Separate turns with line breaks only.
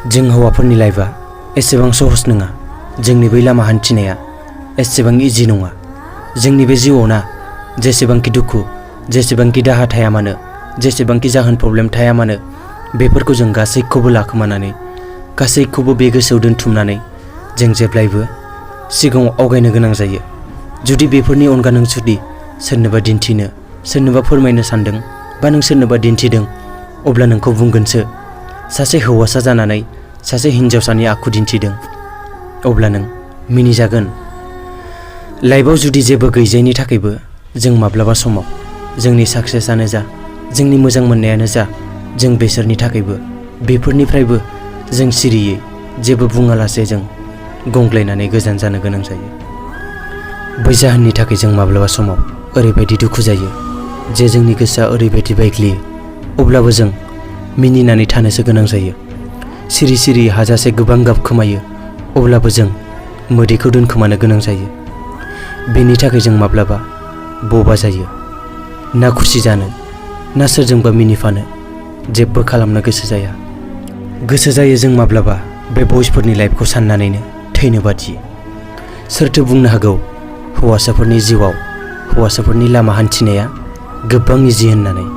जों हौवाफोरनि लाइफआ एसेबां सहस नङा। जोंनि बै लामा हान्थिनाया एसेबां इजि नङा। जोंनि बे जिउआव ना जेसेबांखि दुखु, जेसेबांखि दाहा थाया मानो, जेसेबांखि जाहोन प्रब्लेम थाया मानो, बेफोरखौ जों गासैखौबो लाखोमानानै, गासैखौबो बे गोसोआव दोनथुमनानै जों जेब्लायबो सिगाङाव आवगायनो गोनां जायो। जुदि बेफोरनि अनगा नों जुदि सोरनोबा दिन्थिनो, सोरनोबा फोरमायनो सानदों बा नों सोरनोबा दिन्थिदों, अब्ला नोंखौ बुंगोनसो सासे हौवासा जानानै सासे हिन्जावसानि आखु दिन्थिदों। अब्ला नों मिनिजागोन। लाइफआव जुदि जेबो गैजायैनि थाखायबो जों माब्लाबा समाव जोंनि साक्सेसआनो जा, जोंनि मोजां मोननायानो जा, जों बेसोरनि थाखायबो बेफोरनिफ्रायबो जों सिरियै जेबो बुङालासे जों गंग्लायनानै गोजान जानो गोनां जायो। बै जाहोननि थाखाय जों माब्लाबा समाव ओरैबायदि दुखु जायो जे जोंनि गोसोआ ओरैबायदि बायग्लियो। अब्लाबो जों मिनिनानै थानोसो गोनां जायो। सिरि सिरि हाजासे गोबां गाब खोमायो, अब्लाबो जों मोदैखौ दोनखोमानो गोनां जायो। बेनि थाखाय जों माब्लाबा बबा जायो। ना खुसि जानो, ना सोरजोंबा मिनिफानो जेबो खालामनो गोसो जाया। गोसो जायो जों माब्लाबा बे बयसफोरनि लाइफखौ साननानैनो थैनो बादियो। सोरथो बुंनो हागौ हौवासाफोरनि जिउआव, हौवासाफोरनि लामा हान्थिनाया गोबां इजि होननानै।